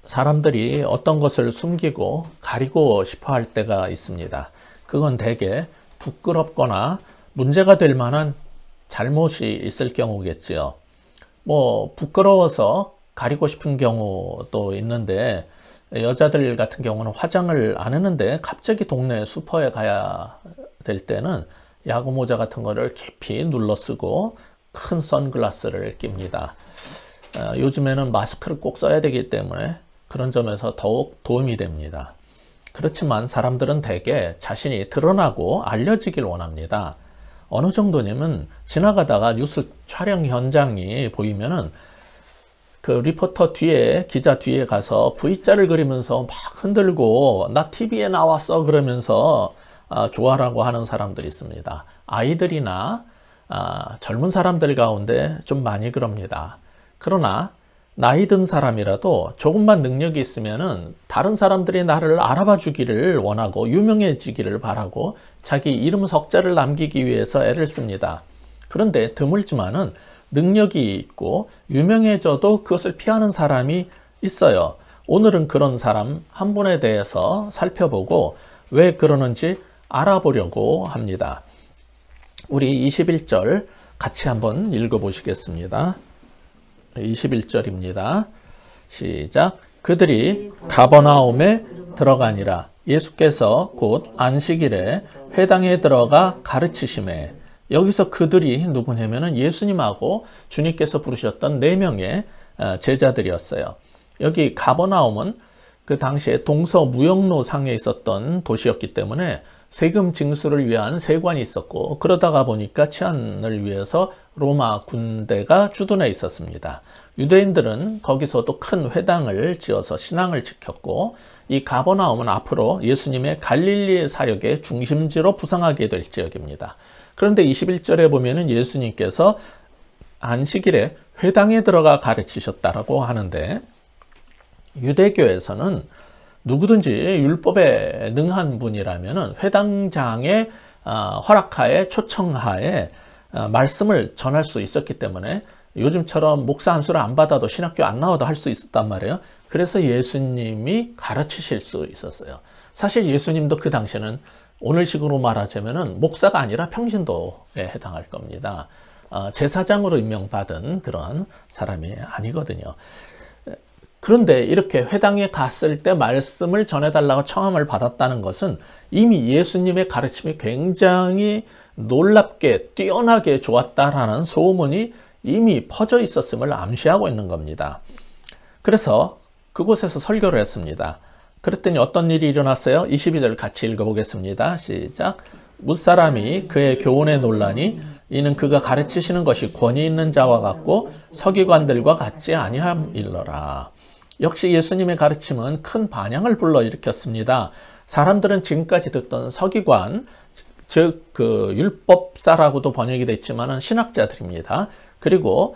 사람들이 어떤 것을 숨기고 가리고 싶어 할 때가 있습니다. 그건 대개 부끄럽거나 문제가 될 만한 잘못이 있을 경우겠지요. 뭐 부끄러워서 가리고 싶은 경우도 있는데, 여자들 같은 경우는 화장을 안 했는데 갑자기 동네 슈퍼에 가야 될 때는 야구 모자 같은 거를 깊이 눌러 쓰고 큰 선글라스를 낍니다. 요즘에는 마스크를 꼭 써야 되기 때문에 그런 점에서 더욱 도움이 됩니다. 그렇지만 사람들은 대개 자신이 드러나고 알려지길 원합니다. 어느 정도냐면 지나가다가 뉴스 촬영 현장이 보이면은 그 리포터 뒤에, 기자 뒤에 가서 V자를 그리면서 막 흔들고 나 TV에 나왔어 그러면서 좋아라고 하는 사람들이 있습니다. 아이들이나 젊은 사람들 가운데 좀 많이 그럽니다. 그러나 나이 든 사람이라도 조금만 능력이 있으면은 다른 사람들이 나를 알아봐 주기를 원하고 유명해지기를 바라고 자기 이름 석자를 남기기 위해서 애를 씁니다. 그런데 드물지만은 능력이 있고 유명해져도 그것을 피하는 사람이 있어요. 오늘은 그런 사람 한 분에 대해서 살펴보고 왜 그러는지 알아보려고 합니다. 우리 21절 같이 한번 읽어보시겠습니다. 21절입니다. 시작. 그들이 가버나움에 들어가니라. 예수께서 곧 안식일에 회당에 들어가 가르치심에. 여기서 그들이 누구냐면은 예수님하고 주님께서 부르셨던 4명의 제자들이었어요. 여기 가버나움은 그 당시에 동서무역로 상에 있었던 도시였기 때문에 세금 징수를 위한 세관이 있었고, 그러다가 보니까 치안을 위해서 로마 군대가 주둔해 있었습니다. 유대인들은 거기서도 큰 회당을 지어서 신앙을 지켰고, 이 가버나움은 앞으로 예수님의 갈릴리 사역의 중심지로 부상하게 될 지역입니다. 그런데 21절에 보면은 예수님께서 안식일에 회당에 들어가 가르치셨다라고 하는데, 유대교에서는 누구든지 율법에 능한 분이라면 회당장의 허락하에, 초청하에 말씀을 전할 수 있었기 때문에 요즘처럼 목사 안수를 안 받아도 신학교 안 나와도 할 수 있었단 말이에요. 그래서 예수님이 가르치실 수 있었어요. 사실 예수님도 그 당시에는 오늘식으로 말하자면은 목사가 아니라 평신도에 해당할 겁니다. 제사장으로 임명받은 그런 사람이 아니거든요. 그런데 이렇게 회당에 갔을 때 말씀을 전해달라고 청함을 받았다는 것은 이미 예수님의 가르침이 굉장히 놀랍게 뛰어나게 좋았다라는 소문이 이미 퍼져 있었음을 암시하고 있는 겁니다. 그래서 그곳에서 설교를 했습니다. 그랬더니 어떤 일이 일어났어요? 22절 같이 읽어보겠습니다. 시작. 뭇사람이 그의 교훈에 놀라니 이는 그가 가르치시는 것이 권위 있는 자와 같고 서기관들과 같지 아니함일러라. 역시 예수님의 가르침은 큰 반향을 불러일으켰습니다. 사람들은 지금까지 듣던 서기관, 즉 그 율법사라고도 번역이 됐지만은 신학자들입니다. 그리고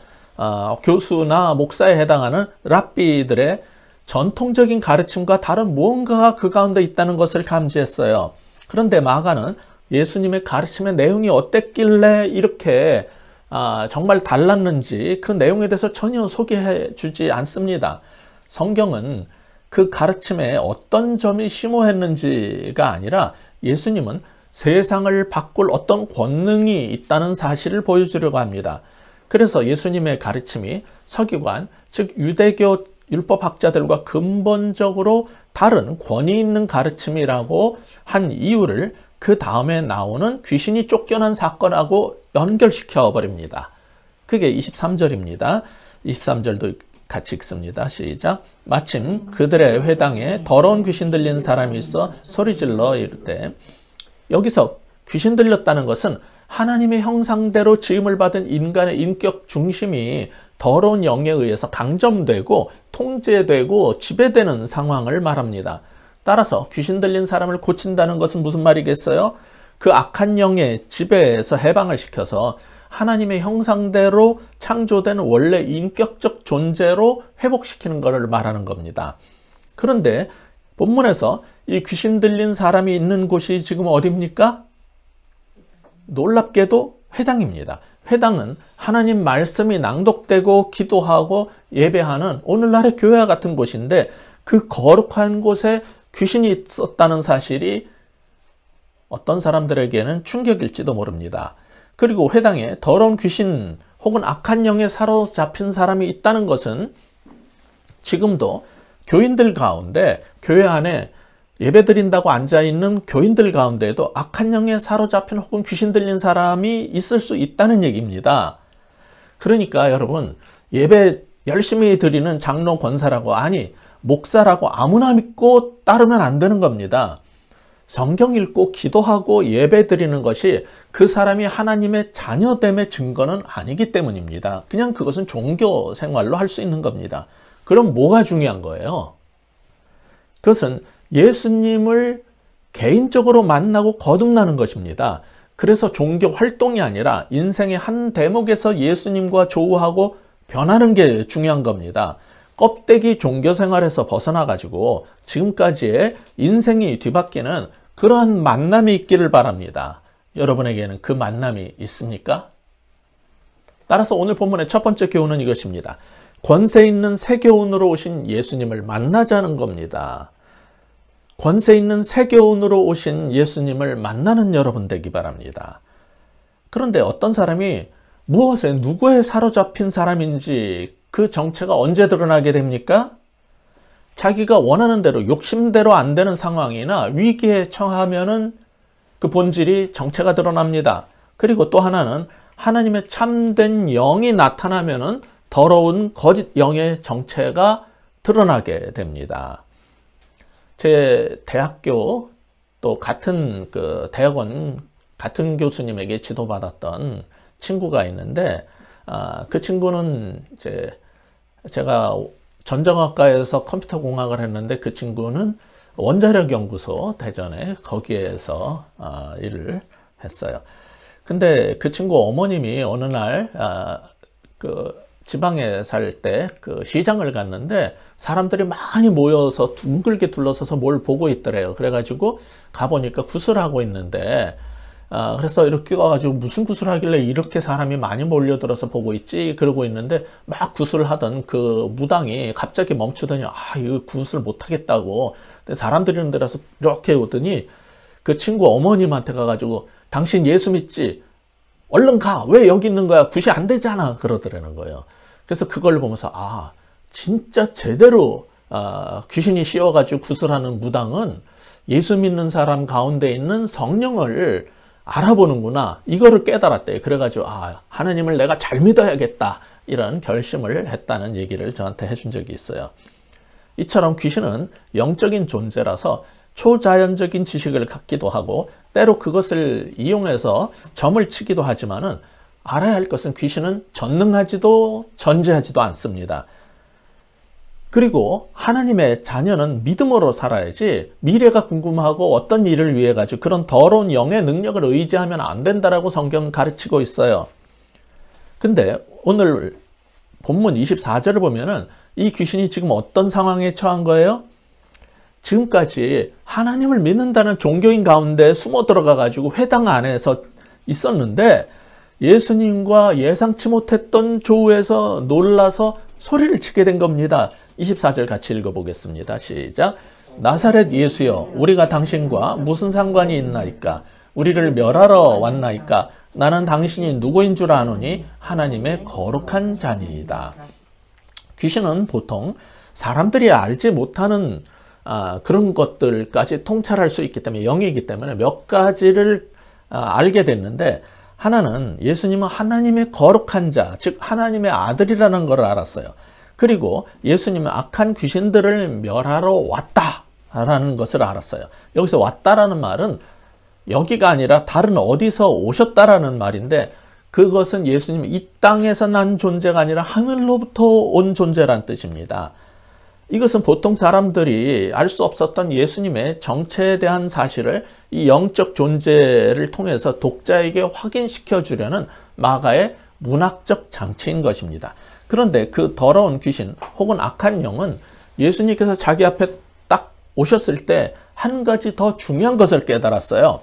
교수나 목사에 해당하는 랍비들의 전통적인 가르침과 다른 무언가가 그 가운데 있다는 것을 감지했어요. 그런데 마가는 예수님의 가르침의 내용이 어땠길래 이렇게 정말 달랐는지 그 내용에 대해서 전혀 소개해 주지 않습니다. 성경은 그 가르침에 어떤 점이 심오했는지가 아니라 예수님은 세상을 바꿀 어떤 권능이 있다는 사실을 보여주려고 합니다. 그래서 예수님의 가르침이 서기관, 즉 유대교 율법학자들과 근본적으로 다른 권위 있는 가르침이라고 한 이유를 그 다음에 나오는 귀신이 쫓겨난 사건하고 연결시켜 버립니다. 그게 23절입니다. 23절도 같이 읽습니다. 시작. 마침 그들의 회당에 더러운 귀신 들린 사람이 있어 소리질러 이르되. 여기서 귀신 들렸다는 것은 하나님의 형상대로 지음을 받은 인간의 인격 중심이 더러운 영에 의해서 강점되고 통제되고 지배되는 상황을 말합니다. 따라서 귀신 들린 사람을 고친다는 것은 무슨 말이겠어요? 그 악한 영의 지배에서 해방을 시켜서 하나님의 형상대로 창조된 원래 인격적 존재로 회복시키는 것을 말하는 겁니다. 그런데 본문에서 이 귀신 들린 사람이 있는 곳이 지금 어디입니까? 놀랍게도 회당입니다. 회당은 하나님 말씀이 낭독되고 기도하고 예배하는 오늘날의 교회와 같은 곳인데, 그 거룩한 곳에 귀신이 있었다는 사실이 어떤 사람들에게는 충격일지도 모릅니다. 그리고 회당에 더러운 귀신 혹은 악한 영에 사로잡힌 사람이 있다는 것은 지금도 교인들 가운데, 교회 안에 예배드린다고 앉아있는 교인들 가운데에도 악한 영에 사로잡힌 혹은 귀신 들린 사람이 있을 수 있다는 얘기입니다. 그러니까 여러분, 예배 열심히 드리는 장로, 권사라고, 아니 목사라고 아무나 믿고 따르면 안 되는 겁니다. 성경 읽고 기도하고 예배 드리는 것이 그 사람이 하나님의 자녀됨의 증거는 아니기 때문입니다. 그냥 그것은 종교 생활로 할 수 있는 겁니다. 그럼 뭐가 중요한 거예요? 그것은 예수님을 개인적으로 만나고 거듭나는 것입니다. 그래서 종교 활동이 아니라 인생의 한 대목에서 예수님과 조우하고 변하는 게 중요한 겁니다. 껍데기 종교 생활에서 벗어나가지고 지금까지의 인생이 뒤바뀌는 그러한 만남이 있기를 바랍니다. 여러분에게는 그 만남이 있습니까? 따라서 오늘 본문의 첫 번째 교훈은 이것입니다. 권세 있는 새 교훈으로 오신 예수님을 만나자는 겁니다. 권세 있는 새 교훈으로 오신 예수님을 만나는 여러분 되기 바랍니다. 그런데 어떤 사람이 무엇에, 누구에 사로잡힌 사람인지 그 정체가 언제 드러나게 됩니까? 자기가 원하는 대로, 욕심대로 안 되는 상황이나 위기에 처하면은 그 본질이, 정체가 드러납니다. 그리고 또 하나는 하나님의 참된 영이 나타나면은 더러운 거짓 영의 정체가 드러나게 됩니다. 제 대학교 또 같은 그 대학원 같은 교수님에게 지도받았던 친구가 있는데, 그 친구는 제가 전정학과에서 컴퓨터 공학을 했는데 그 친구는 원자력 연구소 대전에 거기에서 일을 했어요. 근데 그 친구 어머님이 어느 날 그 지방에 살 때 그 시장을 갔는데 사람들이 많이 모여서 둥글게 둘러서서 뭘 보고 있더래요. 그래가지고 가보니까 구슬하고 있는데, 그래서 이렇게 가가지고 무슨 구슬하길래 이렇게 사람이 많이 몰려들어서 보고 있지? 그러고 있는데 막 구슬하던 그 무당이 갑자기 멈추더니, 이거 구슬 못하겠다고. 근데 사람들이 있는 데라서 이렇게 오더니 그 친구 어머님한테 가가지고, 당신 예수 믿지? 얼른 가! 왜 여기 있는 거야? 굿이 안 되잖아! 그러더라는 거예요. 그래서 그걸 보면서, 진짜 제대로 귀신이 씌워가지고 구슬하는 무당은 예수 믿는 사람 가운데 있는 성령을 알아보는구나. 이거를 깨달았대요. 그래가지고 하나님을 내가 잘 믿어야겠다. 이런 결심을 했다는 얘기를 저한테 해준 적이 있어요. 이처럼 귀신은 영적인 존재라서 초자연적인 지식을 갖기도 하고 때로 그것을 이용해서 점을 치기도 하지만은 알아야 할 것은 귀신은 전능하지도 전제하지도 않습니다. 그리고 하나님의 자녀는 믿음으로 살아야지 미래가 궁금하고 어떤 일을 위해 가지고 그런 더러운 영의 능력을 의지하면 안 된다라고 성경은 가르치고 있어요. 근데 오늘 본문 24절을 보면은 이 귀신이 지금 어떤 상황에 처한 거예요? 지금까지 하나님을 믿는다는 종교인 가운데 숨어 들어가 가지고 회당 안에서 있었는데 예수님과 예상치 못했던 조우에서 놀라서 소리를 치게 된 겁니다. 24절 같이 읽어보겠습니다. 시작. 나사렛 예수여, 우리가 당신과 무슨 상관이 있나이까? 우리를 멸하러 왔나이까? 나는 당신이 누구인 줄 아노니 하나님의 거룩한 자니이다. 귀신은 보통 사람들이 알지 못하는 그런 것들까지 통찰할 수 있기 때문에, 영이기 때문에 몇 가지를 알게 됐는데, 하나는 예수님은 하나님의 거룩한 자, 즉 하나님의 아들이라는 걸 알았어요. 그리고 예수님은 악한 귀신들을 멸하러 왔다라는 것을 알았어요. 여기서 왔다라는 말은 여기가 아니라 다른 어디서 오셨다라는 말인데, 그것은 예수님이 이 땅에서 난 존재가 아니라 하늘로부터 온 존재란 뜻입니다. 이것은 보통 사람들이 알 수 없었던 예수님의 정체에 대한 사실을 이 영적 존재를 통해서 독자에게 확인시켜 주려는 마가의 문학적 장치인 것입니다. 그런데 그 더러운 귀신 혹은 악한 영은 예수님께서 자기 앞에 딱 오셨을 때 한 가지 더 중요한 것을 깨달았어요.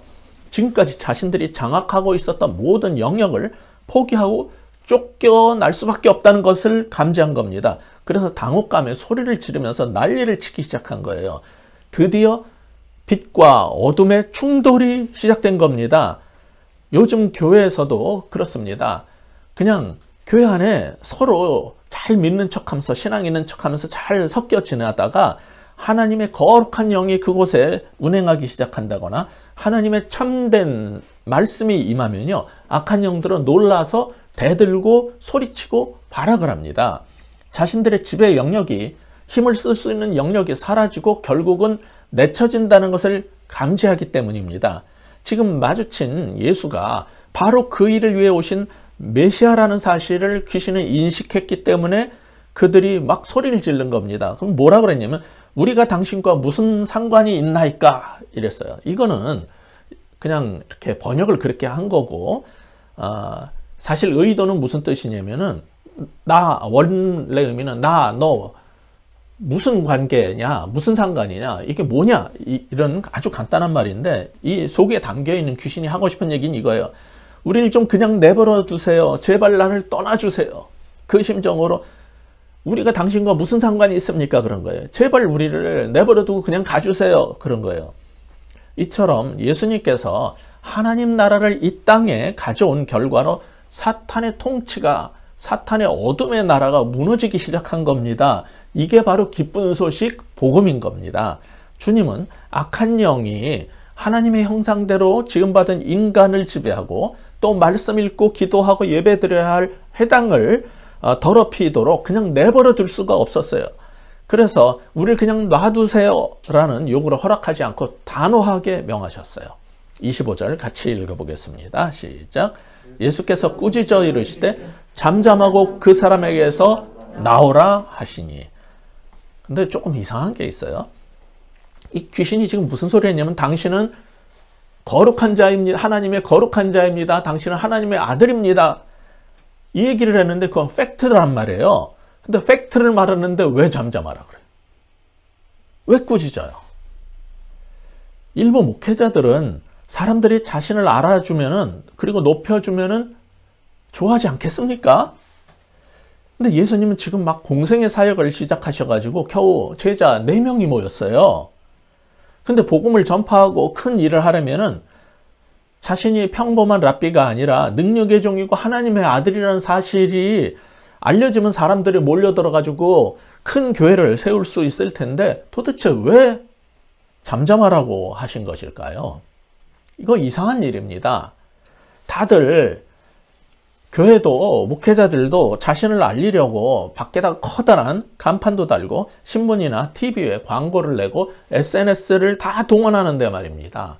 지금까지 자신들이 장악하고 있었던 모든 영역을 포기하고 쫓겨날 수밖에 없다는 것을 감지한 겁니다. 그래서 당혹감에 소리를 지르면서 난리를 치기 시작한 거예요. 드디어 빛과 어둠의 충돌이 시작된 겁니다. 요즘 교회에서도 그렇습니다. 그냥 교회 안에 서로 잘 믿는 척하면서 신앙 있는 척하면서 잘 섞여 지내다가 하나님의 거룩한 영이 그곳에 운행하기 시작한다거나 하나님의 참된 말씀이 임하면요, 악한 영들은 놀라서 대들고 소리치고 발악을 합니다. 자신들의 지배 영역이, 힘을 쓸 수 있는 영역이 사라지고 결국은 내쳐진다는 것을 감지하기 때문입니다. 지금 마주친 예수가 바로 그 일을 위해 오신 메시아라는 사실을 귀신은 인식했기 때문에 그들이 막 소리를 지른 겁니다. 그럼 뭐라 그랬냐면, 우리가 당신과 무슨 상관이 있나이까 이랬어요. 이거는 그냥 이렇게 번역을 그렇게 한 거고, 사실 의도는 무슨 뜻이냐면은, 원래 의미는 너 무슨 관계냐, 무슨 상관이냐, 이게 뭐냐, 이런 아주 간단한 말인데, 이 속에 담겨있는 귀신이 하고 싶은 얘기는 이거예요. 우리를 좀 그냥 내버려 두세요. 제발 나를 떠나주세요. 그 심정으로 우리가 당신과 무슨 상관이 있습니까? 그런 거예요. 제발 우리를 내버려 두고 그냥 가주세요. 그런 거예요. 이처럼 예수님께서 하나님 나라를 이 땅에 가져온 결과로 사탄의 통치가, 사탄의 어둠의 나라가 무너지기 시작한 겁니다. 이게 바로 기쁜 소식, 복음인 겁니다. 주님은 악한 영이 하나님의 형상대로 지금 받은 인간을 지배하고 또 말씀 읽고 기도하고 예배드려야 할 회당을 더럽히도록 그냥 내버려 둘 수가 없었어요. 그래서 우리를 그냥 놔두세요 라는 요구를 허락하지 않고 단호하게 명하셨어요. 25절 같이 읽어보겠습니다. 시작. 예수께서 꾸짖어 이르시되 잠잠하고 그 사람에게서 나오라 하시니. 근데 조금 이상한 게 있어요. 이 귀신이 지금 무슨 소리 했냐면, 당신은 거룩한 자입니다. 하나님의 거룩한 자입니다. 당신은 하나님의 아들입니다. 이 얘기를 했는데 그건 팩트란 말이에요. 근데 팩트를 말하는데 왜 잠잠하라 그래요? 왜 꾸짖어요? 일부 목회자들은 사람들이 자신을 알아주면은, 그리고 높여주면은 좋아하지 않겠습니까? 근데 예수님은 지금 막 공생의 사역을 시작하셔가지고 겨우 제자 4명이 모였어요. 근데 복음을 전파하고 큰 일을 하려면은 자신이 평범한 랍비가 아니라 능력의 종이고 하나님의 아들이라는 사실이 알려지면 사람들이 몰려들어가지고 큰 교회를 세울 수 있을 텐데 도대체 왜 잠잠하라고 하신 것일까요? 이거 이상한 일입니다. 다들 교회도 목회자들도 자신을 알리려고 밖에다 커다란 간판도 달고 신문이나 TV에 광고를 내고 SNS를 다 동원하는데 말입니다.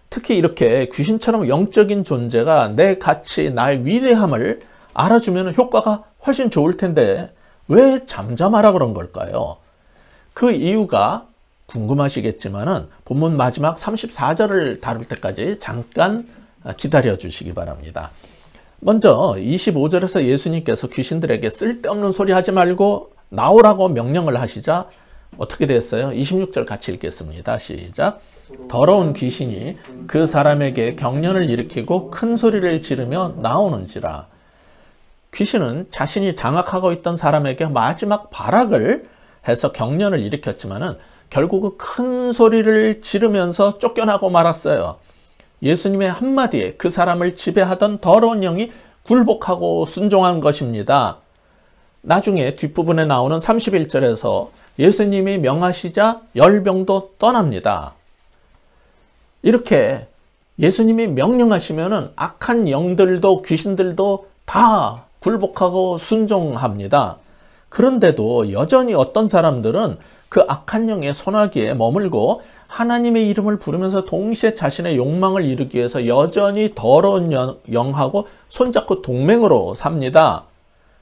특히 이렇게 귀신처럼 영적인 존재가 내 가치, 나의 위대함을 알아주면 효과가 훨씬 좋을 텐데 왜 잠잠하라 그런 걸까요? 그 이유가 궁금하시겠지만은 본문 마지막 34절을 다룰 때까지 잠깐 기다려 주시기 바랍니다. 먼저 25절에서 예수님께서 귀신들에게 쓸데없는 소리 하지 말고 나오라고 명령을 하시자 어떻게 됐어요? 26절 같이 읽겠습니다. 시작. 더러운 귀신이 그 사람에게 경련을 일으키고 큰 소리를 지르며 나오는지라. 귀신은 자신이 장악하고 있던 사람에게 마지막 발악을 해서 경련을 일으켰지만은 결국은 큰 소리를 지르면서 쫓겨나고 말았어요. 예수님의 한마디에 그 사람을 지배하던 더러운 영이 굴복하고 순종한 것입니다. 나중에 뒷부분에 나오는 31절에서 예수님이 명하시자 열병도 떠납니다. 이렇게 예수님이 명령하시면은 악한 영들도 귀신들도 다 굴복하고 순종합니다. 그런데도 여전히 어떤 사람들은 그 악한 영의 손아귀에 머물고 하나님의 이름을 부르면서 동시에 자신의 욕망을 이루기 위해서 여전히 더러운 영하고 손잡고 동맹으로 삽니다.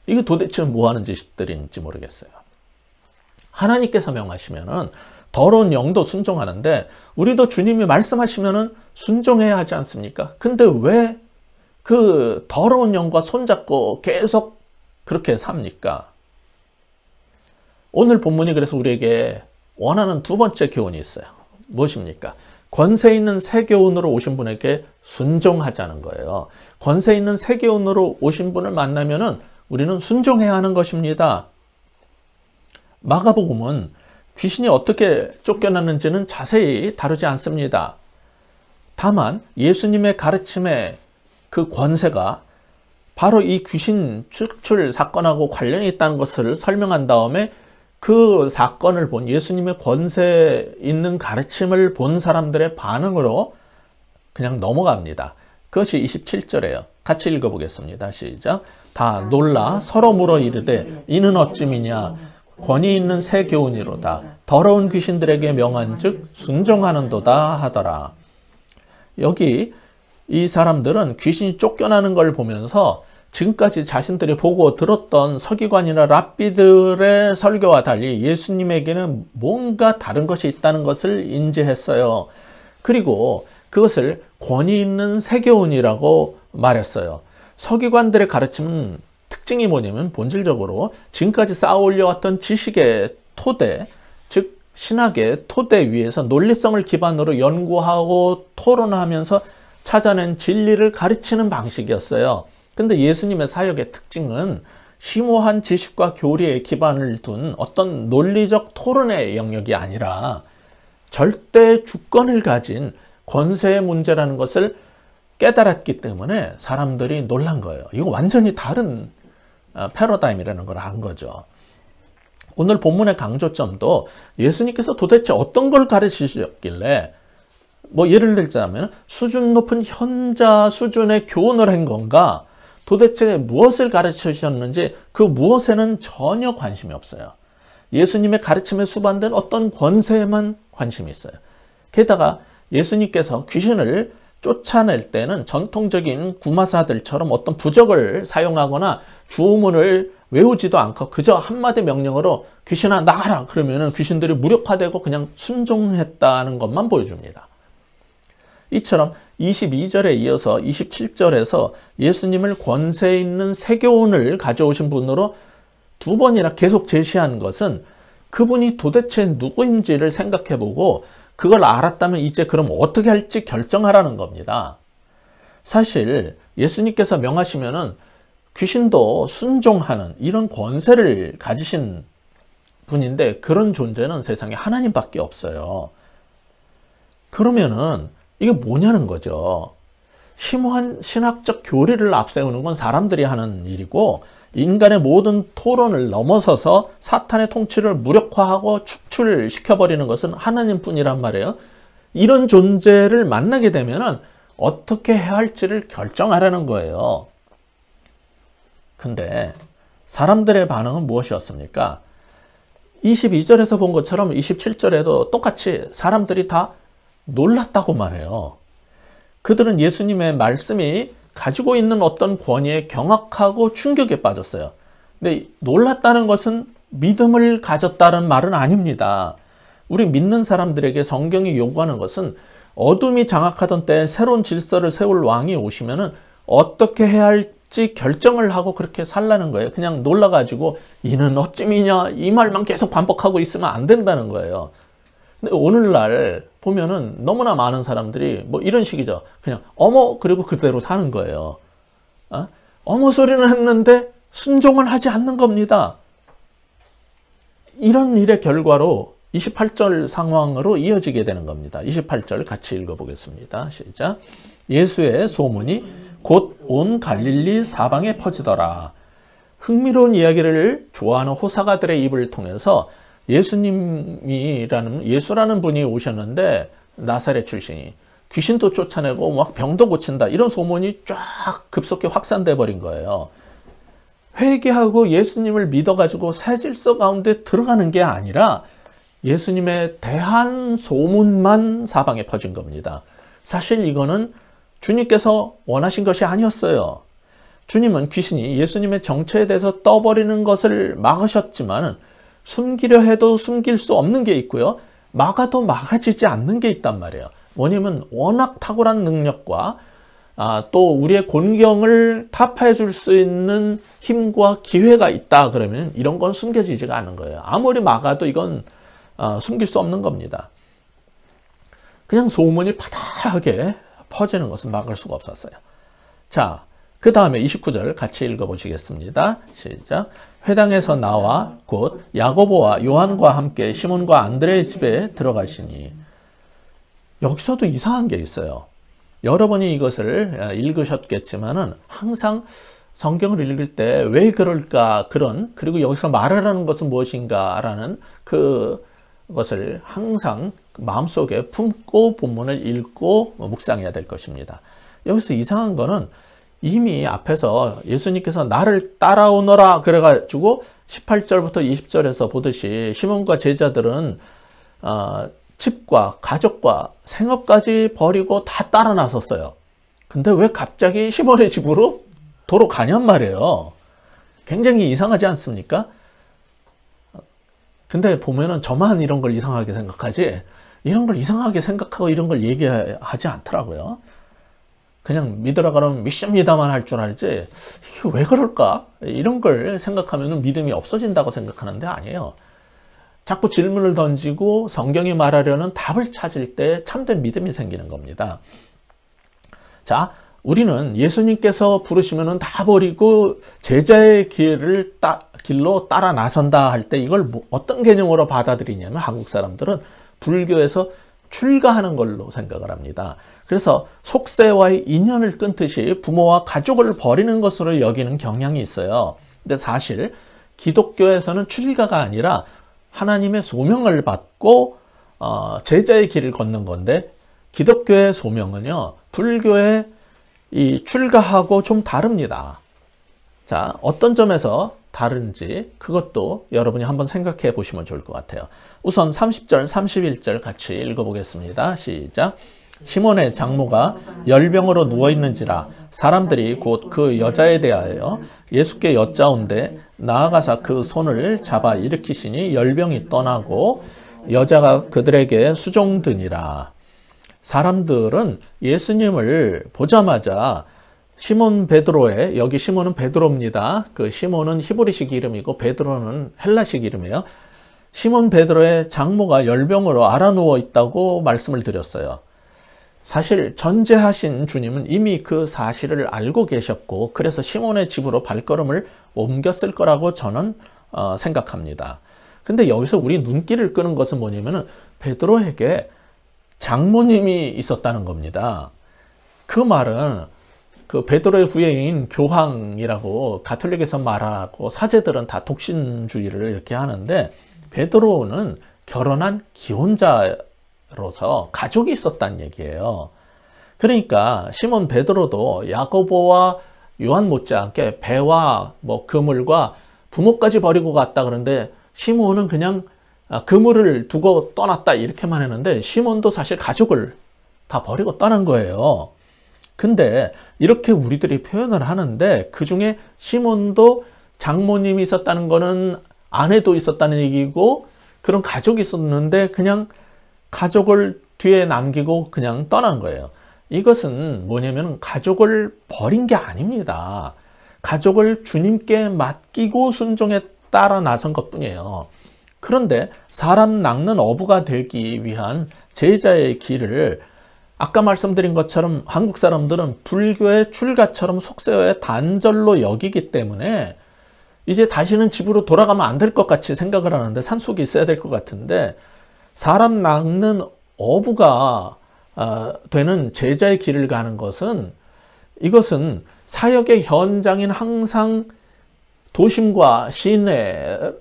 이게 도대체 뭐하는 짓들인지 모르겠어요. 하나님께서 명하시면은 더러운 영도 순종하는데 우리도 주님이 말씀하시면은 순종해야 하지 않습니까? 근데 왜 그 더러운 영과 손잡고 계속 그렇게 삽니까? 오늘 본문이 그래서 우리에게 원하는 두 번째 교훈이 있어요. 무엇입니까? 권세 있는 새 교훈으로 오신 분에게 순종하자는 거예요. 권세 있는 새 교훈으로 오신 분을 만나면은 우리는 순종해야 하는 것입니다. 마가복음은 귀신이 어떻게 쫓겨나는지는 자세히 다루지 않습니다. 다만 예수님의 가르침의 그 권세가 바로 이 귀신 축출 사건하고 관련이 있다는 것을 설명한 다음에 그 사건을 본 예수님의 권세 있는 가르침을 본 사람들의 반응으로 그냥 넘어갑니다. 그것이 27절이에요. 같이 읽어보겠습니다. 시작. 다 놀라 서로 물어 이르되 이는 어찌미냐 권위 있는 새 교훈이로다. 더러운 귀신들에게 명한즉 순종하는도다 하더라. 여기 이 사람들은 귀신이 쫓겨나는 걸 보면서 지금까지 자신들이 보고 들었던 서기관이나 랍비들의 설교와 달리 예수님에게는 뭔가 다른 것이 있다는 것을 인지했어요. 그리고 그것을 권위 있는 세교훈이라고 말했어요. 서기관들의 가르침은 특징이 뭐냐면 본질적으로 지금까지 쌓아올려왔던 지식의 토대, 즉 신학의 토대 위에서 논리성을 기반으로 연구하고 토론하면서 찾아낸 진리를 가르치는 방식이었어요. 근데 예수님의 사역의 특징은 심오한 지식과 교리에 기반을 둔 어떤 논리적 토론의 영역이 아니라 절대 주권을 가진 권세의 문제라는 것을 깨달았기 때문에 사람들이 놀란 거예요. 이거 완전히 다른 패러다임이라는 걸 안 거죠. 오늘 본문의 강조점도 예수님께서 도대체 어떤 걸 가르치셨길래 예를 들자면 수준 높은 현자 수준의 교훈을 한 건가, 도대체 무엇을 가르치셨는지 그 무엇에는 전혀 관심이 없어요. 예수님의 가르침에 수반된 어떤 권세에만 관심이 있어요. 게다가 예수님께서 귀신을 쫓아낼 때는 전통적인 구마사들처럼 어떤 부적을 사용하거나 주문을 외우지도 않고 그저 한마디 명령으로 귀신아 나가라 그러면 귀신들이 무력화되고 그냥 순종했다는 것만 보여줍니다. 이처럼 22절에 이어서 27절에서 예수님을 권세 있는 세교훈을 가져오신 분으로 두 번이나 계속 제시한 것은 그분이 도대체 누구인지를 생각해보고 그걸 알았다면 이제 그럼 어떻게 할지 결정하라는 겁니다. 사실 예수님께서 명하시면은 귀신도 순종하는 이런 권세를 가지신 분인데 그런 존재는 세상에 하나님밖에 없어요. 그러면은 이게 뭐냐는 거죠. 심오한 신학적 교리를 앞세우는 건 사람들이 하는 일이고 인간의 모든 토론을 넘어서서 사탄의 통치를 무력화하고 축출시켜버리는 것은 하나님뿐이란 말이에요. 이런 존재를 만나게 되면 어떻게 해야 할지를 결정하라는 거예요. 근데 사람들의 반응은 무엇이었습니까? 22절에서 본 것처럼 27절에도 똑같이 사람들이 다 놀랐다고 말해요. 그들은 예수님의 말씀이 가지고 있는 어떤 권위에 경악하고 충격에 빠졌어요. 근데 놀랐다는 것은 믿음을 가졌다는 말은 아닙니다. 우리 믿는 사람들에게 성경이 요구하는 것은 어둠이 장악하던 때에 새로운 질서를 세울 왕이 오시면은 어떻게 해야 할지 결정을 하고 그렇게 살라는 거예요. 그냥 놀라가지고 이는 어찌미냐 이 말만 계속 반복하고 있으면 안 된다는 거예요. 근데 오늘날 보면은 너무나 많은 사람들이 이런 식이죠. 그냥 어머 그리고 그대로 사는 거예요. 어머 소리는 했는데 순종을 하지 않는 겁니다. 이런 일의 결과로 28절 상황으로 이어지게 되는 겁니다. 28절 같이 읽어보겠습니다. 시작. 예수의 소문이 곧 온 갈릴리 사방에 퍼지더라. 흥미로운 이야기를 좋아하는 호사가들의 입을 통해서 예수라는 분이 오셨는데 나사렛 출신이 귀신도 쫓아내고 막 병도 고친다 이런 소문이 쫙 급속히 확산돼 버린 거예요. 회개하고 예수님을 믿어가지고 새 질서 가운데 들어가는 게 아니라 예수님에 대한 소문만 사방에 퍼진 겁니다. 사실 이거는 주님께서 원하신 것이 아니었어요. 주님은 귀신이 예수님의 정체에 대해서 떠버리는 것을 막으셨지만 숨기려 해도 숨길 수 없는 게 있고요. 막아도 막아지지 않는 게 있단 말이에요. 뭐냐면 워낙 탁월한 능력과 또 우리의 곤경을 타파해 줄 수 있는 힘과 기회가 있다 그러면 이런 건 숨겨지지가 않은 거예요. 아무리 막아도 이건 숨길 수 없는 겁니다. 그냥 소문이 파다하게 퍼지는 것은 막을 수가 없었어요. 자, 그 다음에 29절 같이 읽어보시겠습니다. 시작. 회당에서 나와 곧 야고보와 요한과 함께 시몬과 안드레의 집에 들어가시니. 여기서도 이상한 게 있어요. 여러분이 이것을 읽으셨겠지만은 항상 성경을 읽을 때 왜 그럴까 그리고 여기서 말하라는 것은 무엇인가라는 그것을 항상 마음속에 품고 본문을 읽고 묵상해야 될 것입니다. 여기서 이상한 거는 이미 앞에서 예수님께서 나를 따라오너라 그래가지고 18절부터 20절에서 보듯이 시몬과 제자들은 집과 가족과 생업까지 버리고 다 따라 나섰어요. 근데 왜 갑자기 시몬의 집으로 도로 가냔 말이에요. 굉장히 이상하지 않습니까? 근데 보면은 저만 이런 걸 이상하게 생각하지, 이런 걸 이상하게 생각하고 이런 걸 얘기하지 않더라고요. 그냥 믿으라 그러면 믿습니다만 할 줄 알지, 이게 왜 그럴까? 이런 걸 생각하면 믿음이 없어진다고 생각하는데 아니에요. 자꾸 질문을 던지고 성경이 말하려는 답을 찾을 때 참된 믿음이 생기는 겁니다. 자, 우리는 예수님께서 부르시면 다 버리고 제자의 길로 따라 나선다 할 때 이걸 어떤 개념으로 받아들이냐면 한국 사람들은 불교에서 출가하는 걸로 생각을 합니다. 그래서 속세와의 인연을 끊듯이 부모와 가족을 버리는 것으로 여기는 경향이 있어요. 근데 사실 기독교에서는 출가가 아니라 하나님의 소명을 받고 제자의 길을 걷는 건데, 기독교의 소명은요 불교의 이 출가하고 좀 다릅니다. 자, 어떤 점에서 다른지 그것도 여러분이 한번 생각해 보시면 좋을 것 같아요. 우선 30절, 31절 같이 읽어보겠습니다. 시작. 시몬의 장모가 열병으로 누워있는지라 사람들이 곧 그 여자에 대하여 예수께 여짜온데 나아가사 그 손을 잡아 일으키시니 열병이 떠나고 여자가 그들에게 수종드니라. 사람들은 예수님을 보자마자 시몬 베드로의, 여기 시몬은 베드로입니다. 그 시몬은 히브리식 이름이고 베드로는 헬라식 이름이에요. 시몬 베드로의 장모가 열병으로 앓아누워 있다고 말씀을 드렸어요. 사실 전제하신 주님은 이미 그 사실을 알고 계셨고 그래서 시몬의 집으로 발걸음을 옮겼을 거라고 저는 생각합니다. 근데 여기서 우리 눈길을 끄는 것은 뭐냐면은 베드로에게 장모님이 있었다는 겁니다. 그 말은 그 베드로의 후예인 교황이라고 가톨릭에서 말하고 사제들은 다 독신주의를 이렇게 하는데, 베드로는 결혼한 기혼자로서 가족이 있었다는 얘기예요. 그러니까 시몬 베드로도 야고보와 요한 못지않게 배와 그물과 부모까지 버리고 갔다 그러는데, 시몬은 그냥 그물을 두고 떠났다 이렇게만 했는데 시몬도 사실 가족을 다 버리고 떠난 거예요. 근데 이렇게 우리들이 표현을 하는데 그 중에 시몬도 장모님이 있었다는 거는 아내도 있었다는 얘기고 그런 가족이 있었는데 그냥 가족을 뒤에 남기고 그냥 떠난 거예요. 이것은 뭐냐면 가족을 버린 게 아닙니다. 가족을 주님께 맡기고 순종에 따라 나선 것뿐이에요. 그런데 사람 낚는 어부가 되기 위한 제자의 길을 아까 말씀드린 것처럼 한국 사람들은 불교의 출가처럼 속세의 단절로 여기기 때문에 이제 다시는 집으로 돌아가면 안 될 것 같이 생각을 하는데, 산속에 있어야 될 것 같은데, 사람 낚는 어부가 되는 제자의 길을 가는 것은, 이것은 사역의 현장인 항상 도심과 시내를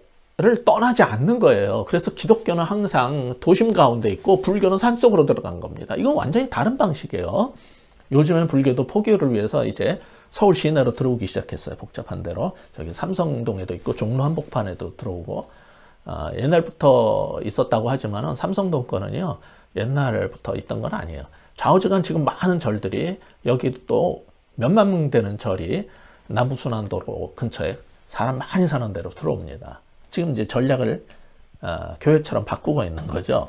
떠나지 않는 거예요. 그래서 기독교는 항상 도심 가운데 있고 불교는 산속으로 들어간 겁니다. 이건 완전히 다른 방식이에요. 요즘엔 불교도 포교를 위해서 이제 서울 시내로 들어오기 시작했어요. 복잡한 대로. 저기 삼성동에도 있고 종로 한복판에도 들어오고, 옛날부터 있었다고 하지만 삼성동 거는요 옛날부터 있던 건 아니에요. 좌우지간 지금 많은 절들이, 여기도 또 몇만 명 되는 절이 남부순환도로 근처에 사람 많이 사는 데로 들어옵니다. 지금 이제 전략을 교회처럼 바꾸고 있는 거죠.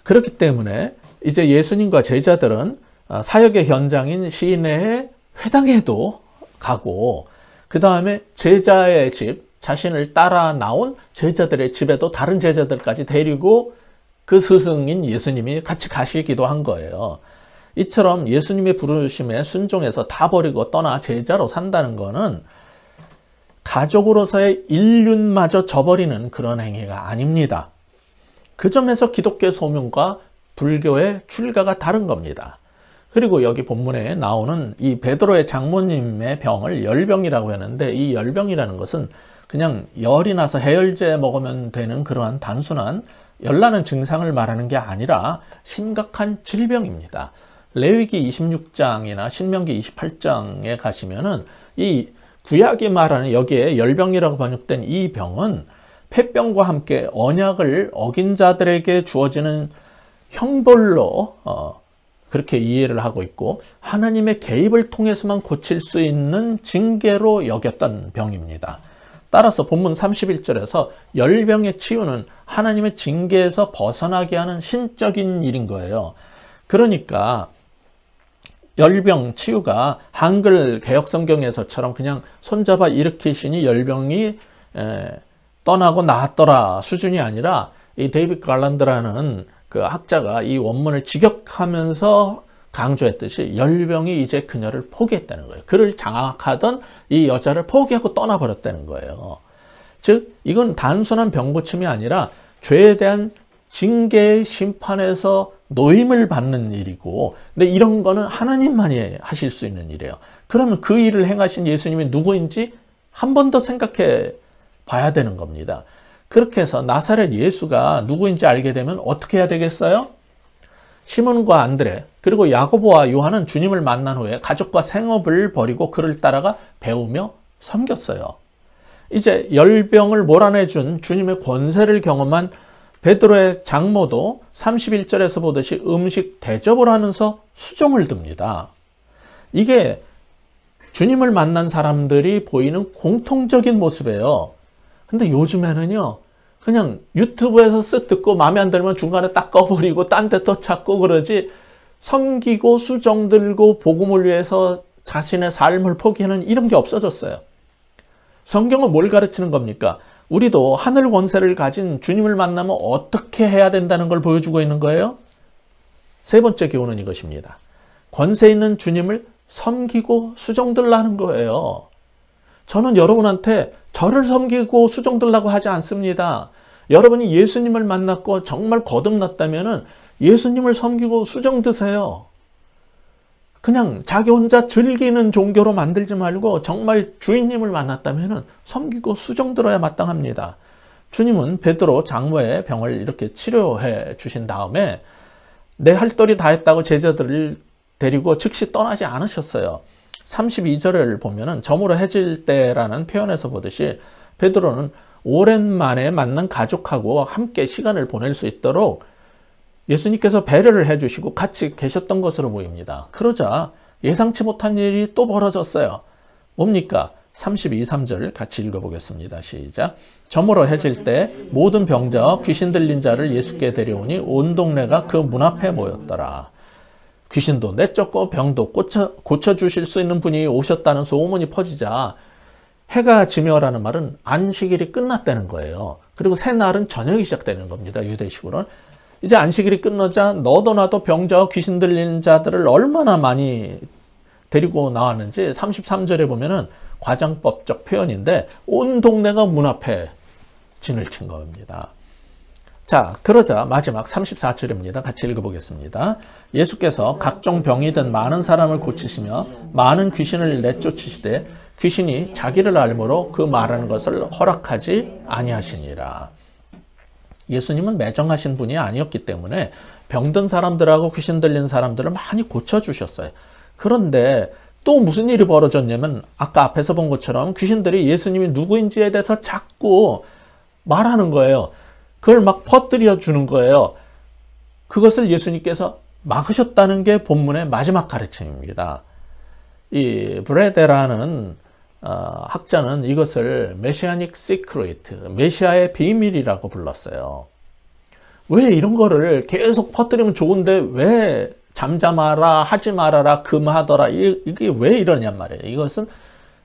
그렇기 때문에 이제 예수님과 제자들은 사역의 현장인 시내의 회당에도 가고, 그 다음에 제자의 집, 자신을 따라 나온 제자들의 집에도 다른 제자들까지 데리고 그 스승인 예수님이 같이 가시기도 한 거예요. 이처럼 예수님의 부르심에 순종해서 다 버리고 떠나 제자로 산다는 거는 가족으로서의 인륜마저 저버리는 그런 행위가 아닙니다. 그 점에서 기독교 소명과 불교의 출가가 다른 겁니다. 그리고 여기 본문에 나오는 이 베드로의 장모님의 병을 열병이라고 하는데, 이 열병이라는 것은 그냥 열이 나서 해열제 먹으면 되는 그러한 단순한 열나는 증상을 말하는 게 아니라 심각한 질병입니다. 레위기 26장이나 신명기 28장에 가시면은 이 구약이 말하는 여기에 열병이라고 번역된 이 병은 폐병과 함께 언약을 어긴 자들에게 주어지는 형벌로 그렇게 이해를 하고 있고, 하나님의 개입을 통해서만 고칠 수 있는 징계로 여겼던 병입니다. 따라서 본문 31절에서 열병의 치유는 하나님의 징계에서 벗어나게 하는 신적인 일인 거예요. 그러니까 열병 치유가 한글 개역성경에서처럼 그냥 손잡아 일으키시니 열병이 떠나고 나았더라 수준이 아니라, 이 데이빗 갈란드라는 그 학자가 이 원문을 직역하면서 강조했듯이 열병이 이제 그녀를 포기했다는 거예요. 그를 장악하던 이 여자를 포기하고 떠나버렸다는 거예요. 즉 이건 단순한 병고침이 아니라 죄에 대한 징계의 심판에서 노임을 받는 일이고, 근데 이런 거는 하나님만이 하실 수 있는 일이에요. 그러면 그 일을 행하신 예수님이 누구인지 한 번 더 생각해 봐야 되는 겁니다. 그렇게 해서 나사렛 예수가 누구인지 알게 되면 어떻게 해야 되겠어요? 시몬과 안드레 그리고 야고보와 요한은 주님을 만난 후에 가족과 생업을 버리고 그를 따라가 배우며 섬겼어요. 이제 열병을 몰아내준 주님의 권세를 경험한 베드로의 장모도 31절에서 보듯이 음식 대접을 하면서 수종을 듭니다. 이게 주님을 만난 사람들이 보이는 공통적인 모습이에요. 근데 요즘에는요, 그냥 유튜브에서 쓱 듣고 마음에 안 들면 중간에 딱 꺼버리고 딴 데 또 찾고 그러지, 섬기고 수종 들고 복음을 위해서 자신의 삶을 포기하는 이런 게 없어졌어요. 성경은 뭘 가르치는 겁니까? 우리도 하늘 권세를 가진 주님을 만나면 어떻게 해야 된다는 걸 보여주고 있는 거예요. 세 번째 교훈은 이것입니다. 권세 있는 주님을 섬기고 수종들라는 거예요. 저는 여러분한테 저를 섬기고 수종들라고 하지 않습니다. 여러분이 예수님을 만났고 정말 거듭났다면 예수님을 섬기고 수종드세요. 그냥 자기 혼자 즐기는 종교로 만들지 말고 정말 주인님을 만났다면 섬기고 수종들어야 마땅합니다. 주님은 베드로 장모의 병을 이렇게 치료해 주신 다음에 내 할 도리 다 했다고 제자들을 데리고 즉시 떠나지 않으셨어요. 32절을 보면은 저물어 해질 때라는 표현에서 보듯이 베드로는 오랜만에 만난 가족하고 함께 시간을 보낼 수 있도록 예수님께서 배려를 해주시고 같이 계셨던 것으로 보입니다. 그러자 예상치 못한 일이 또 벌어졌어요. 뭡니까? 32, 3절 같이 읽어보겠습니다. 시작. 저물어 해질 때 모든 병자와 귀신 들린 자를 예수께 데려오니 온 동네가 그 문 앞에 모였더라. 귀신도 내쫓고 병도 고쳐주실 수 있는 분이 오셨다는 소문이 퍼지자 해가 지며라는 말은 안식일이 끝났다는 거예요. 그리고 새날은 저녁이 시작되는 겁니다. 유대식으로는. 이제 안식일이 끝나자 너도 나도 병자와 귀신 들린 자들을 얼마나 많이 데리고 나왔는지 33절에 보면은 과장법적 표현인데 온 동네가 문 앞에 진을 친 겁니다. 자, 그러자 마지막 34절입니다. 같이 읽어보겠습니다. 예수께서 각종 병이든 많은 사람을 고치시며 많은 귀신을 내쫓으시되 귀신이 자기를 알므로 그 말하는 것을 허락하지 아니하시니라. 예수님은 매정하신 분이 아니었기 때문에 병든 사람들하고 귀신 들린 사람들을 많이 고쳐주셨어요. 그런데 또 무슨 일이 벌어졌냐면 아까 앞에서 본 것처럼 귀신들이 예수님이 누구인지에 대해서 자꾸 말하는 거예요. 그걸 막 퍼뜨려 주는 거예요. 그것을 예수님께서 막으셨다는 게 본문의 마지막 가르침입니다. 이 브레데라는 학자는 이것을 메시아닉 시크릿, 메시아의 비밀이라고 불렀어요. 왜 이런 거를 계속 퍼뜨리면 좋은데 왜 잠잠하라, 하지 말아라, 금하더라, 이게 왜 이러냔 말이에요. 이것은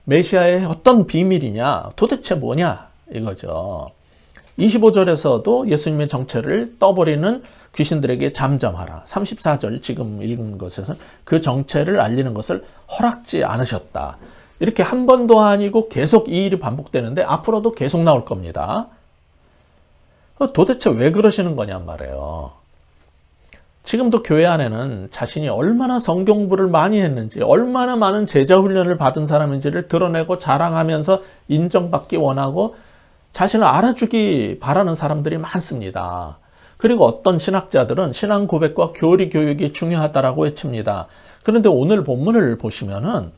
메시아의 어떤 비밀이냐, 도대체 뭐냐 이거죠. 25절에서도 예수님의 정체를 떠버리는 귀신들에게 잠잠하라. 34절 지금 읽은 것에서는 그 정체를 알리는 것을 허락지 않으셨다. 이렇게 한 번도 아니고 계속 이 일이 반복되는데 앞으로도 계속 나올 겁니다. 도대체 왜 그러시는 거냔 말이에요. 지금도 교회 안에는 자신이 얼마나 성경부를 많이 했는지, 얼마나 많은 제자 훈련을 받은 사람인지를 드러내고 자랑하면서 인정받기 원하고 자신을 알아주기 바라는 사람들이 많습니다. 그리고 어떤 신학자들은 신앙 고백과 교리 교육이 중요하다라고 외칩니다. 그런데 오늘 본문을 보시면은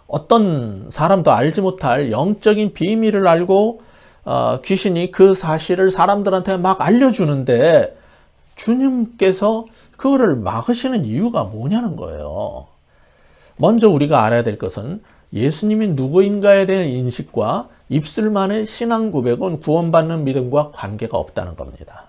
어떤 사람도 알지 못할 영적인 비밀을 알고 귀신이 그 사실을 사람들한테 막 알려주는데 주님께서 그거를 막으시는 이유가 뭐냐는 거예요. 먼저 우리가 알아야 될 것은 예수님이 누구인가에 대한 인식과 입술만의 신앙 고백은 구원받는 믿음과 관계가 없다는 겁니다.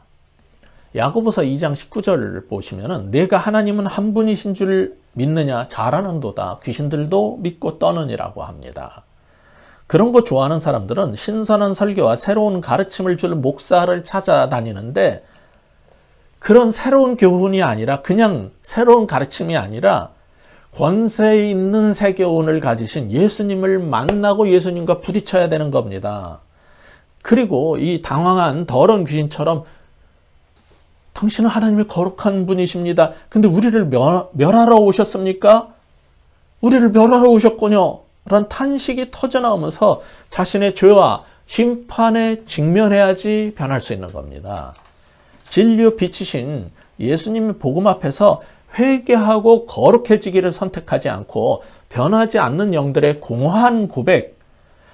야고보서 2장 19절을 보시면은 내가 하나님은 한 분이신 줄 믿느냐 잘하는도다 귀신들도 믿고 떠느니라고 합니다. 그런 거 좋아하는 사람들은 신선한 설교와 새로운 가르침을 줄 목사를 찾아다니는데 그런 새로운 교훈이 아니라 그냥 새로운 가르침이 아니라 권세 있는 세교훈을 가지신 예수님을 만나고 예수님과 부딪혀야 되는 겁니다. 그리고 이 당황한 더러운 귀신처럼 당신은 하나님의 거룩한 분이십니다. 근데 우리를 멸하러 오셨습니까? 우리를 멸하러 오셨군요. 라는 탄식이 터져나오면서 자신의 죄와 심판에 직면해야지 변할 수 있는 겁니다. 진리의 빛이신 예수님의 복음 앞에서 회개하고 거룩해지기를 선택하지 않고 변하지 않는 영들의 공허한 고백,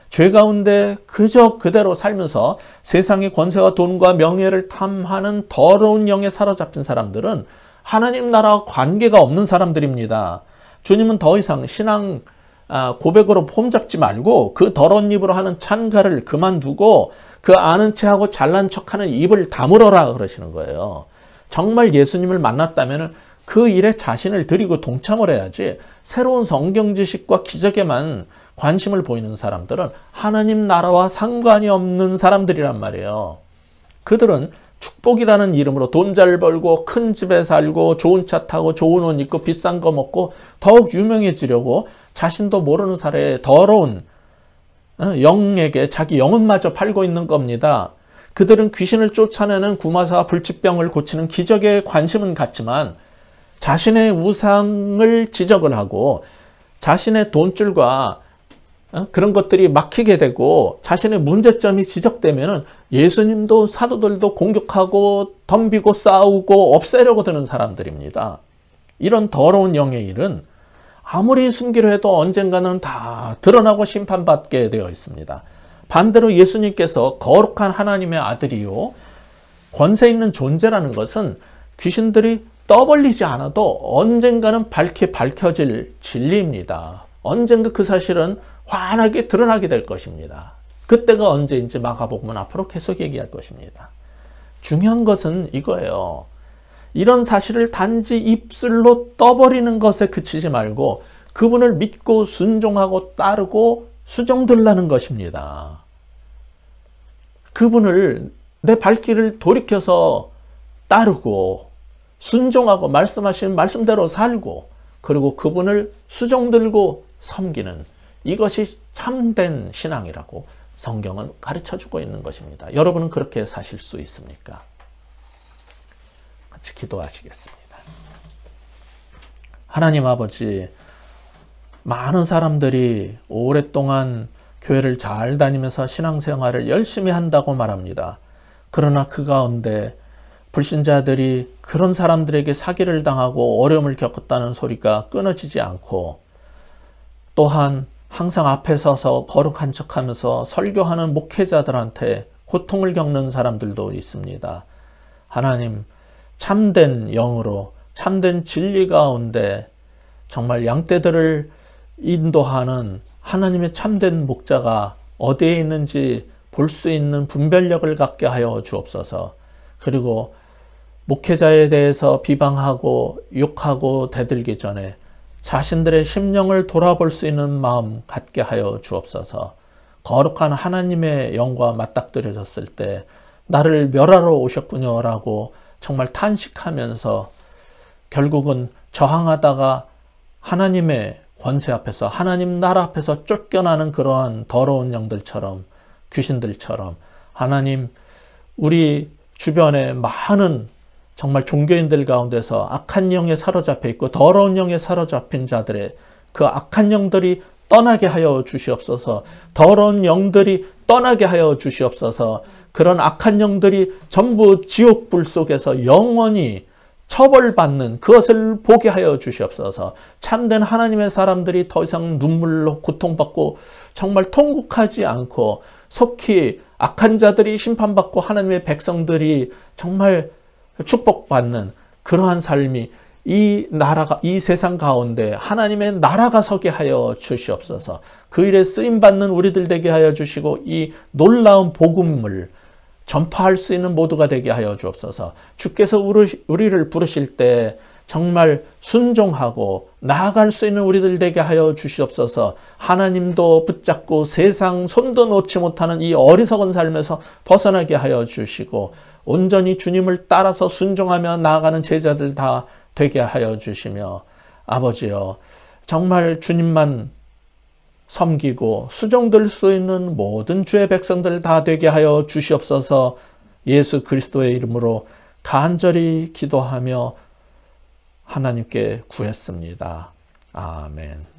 죄 가운데 그저 그대로 살면서 세상의 권세와 돈과 명예를 탐하는 더러운 영에 사로잡힌 사람들은 하나님 나라와 관계가 없는 사람들입니다. 주님은 더 이상 신앙 고백으로 폼 잡지 말고 그 더러운 입으로 하는 찬가를 그만두고 그 아는 체하고 잘난 척하는 입을 다물어라 그러시는 거예요. 정말 예수님을 만났다면 그 일에 자신을 드리고 동참을 해야지 새로운 성경 지식과 기적에만 관심을 보이는 사람들은 하나님 나라와 상관이 없는 사람들이란 말이에요. 그들은 축복이라는 이름으로 돈 잘 벌고 큰 집에 살고 좋은 차 타고 좋은 옷 입고 비싼 거 먹고 더욱 유명해지려고 자신도 모르는 사례에 더러운 영에게 자기 영혼마저 팔고 있는 겁니다. 그들은 귀신을 쫓아내는 구마사와 불치병을 고치는 기적에 관심은 갖지만 자신의 우상을 지적을 하고 자신의 돈줄과 그런 것들이 막히게 되고 자신의 문제점이 지적되면 예수님도 사도들도 공격하고 덤비고 싸우고 없애려고 드는 사람들입니다. 이런 더러운 영의 일은 아무리 숨기려 해도 언젠가는 다 드러나고 심판받게 되어 있습니다. 반대로 예수님께서 거룩한 하나님의 아들이요 권세 있는 존재라는 것은 귀신들이 떠벌리지 않아도 언젠가는 밝혀질 진리입니다. 언젠가 그 사실은 환하게 드러나게 될 것입니다. 그때가 언제인지 마가복음은 앞으로 계속 얘기할 것입니다. 중요한 것은 이거예요. 이런 사실을 단지 입술로 떠버리는 것에 그치지 말고 그분을 믿고 순종하고 따르고 수종들라는 것입니다. 그분을 내 발길을 돌이켜서 따르고 순종하고 말씀하신 말씀대로 살고 그리고 그분을 수종들고 섬기는 이것이 참된 신앙이라고 성경은 가르쳐주고 있는 것입니다. 여러분은 그렇게 사실 수 있습니까? 같이 기도하시겠습니다. 하나님 아버지, 많은 사람들이 오랫동안 교회를 잘 다니면서 신앙생활을 열심히 한다고 말합니다. 그러나 그 가운데 불신자들이 그런 사람들에게 사기를 당하고 어려움을 겪었다는 소리가 끊어지지 않고 또한 항상 앞에 서서 거룩한 척하면서 설교하는 목회자들한테 고통을 겪는 사람들도 있습니다. 하나님, 참된 영으로 참된 진리 가운데 정말 양떼들을 인도하는 하나님의 참된 목자가 어디에 있는지 볼 수 있는 분별력을 갖게 하여 주옵소서. 그리고 목회자에 대해서 비방하고 욕하고 대들기 전에 자신들의 심령을 돌아볼 수 있는 마음 갖게 하여 주옵소서. 거룩한 하나님의 영과 맞닥뜨려졌을 때 나를 멸하러 오셨군요 라고 정말 탄식하면서 결국은 저항하다가 하나님의 권세 앞에서, 하나님 나라 앞에서 쫓겨나는 그러한 더러운 영들처럼, 귀신들처럼 하나님, 우리 주변에 많은 정말 종교인들 가운데서 악한 영에 사로잡혀 있고 더러운 영에 사로잡힌 자들의 그 악한 영들이 떠나게 하여 주시옵소서. 더러운 영들이 떠나게 하여 주시옵소서. 그런 악한 영들이 전부 지옥불 속에서 영원히 처벌받는 그것을 보게 하여 주시옵소서. 참된 하나님의 사람들이 더 이상 눈물로 고통받고 정말 통곡하지 않고 속히 악한 자들이 심판받고 하나님의 백성들이 정말 축복받는 그러한 삶이 이 나라가, 이 세상 가운데 하나님의 나라가 서게 하여 주시옵소서. 그 일에 쓰임받는 우리들 되게 하여 주시고 이 놀라운 복음을 전파할 수 있는 모두가 되게 하여 주옵소서. 주께서 우리를 부르실 때 정말 순종하고 나아갈 수 있는 우리들 되게 하여 주시옵소서. 하나님도 붙잡고 세상 손도 놓지 못하는 이 어리석은 삶에서 벗어나게 하여 주시고 온전히 주님을 따라서 순종하며 나아가는 제자들 다 되게 하여 주시며, 아버지여, 정말 주님만 섬기고 수종될 수 있는 모든 주의 백성들 다 되게 하여 주시옵소서. 예수 그리스도의 이름으로 간절히 기도하며 하나님께 구했습니다. 아멘.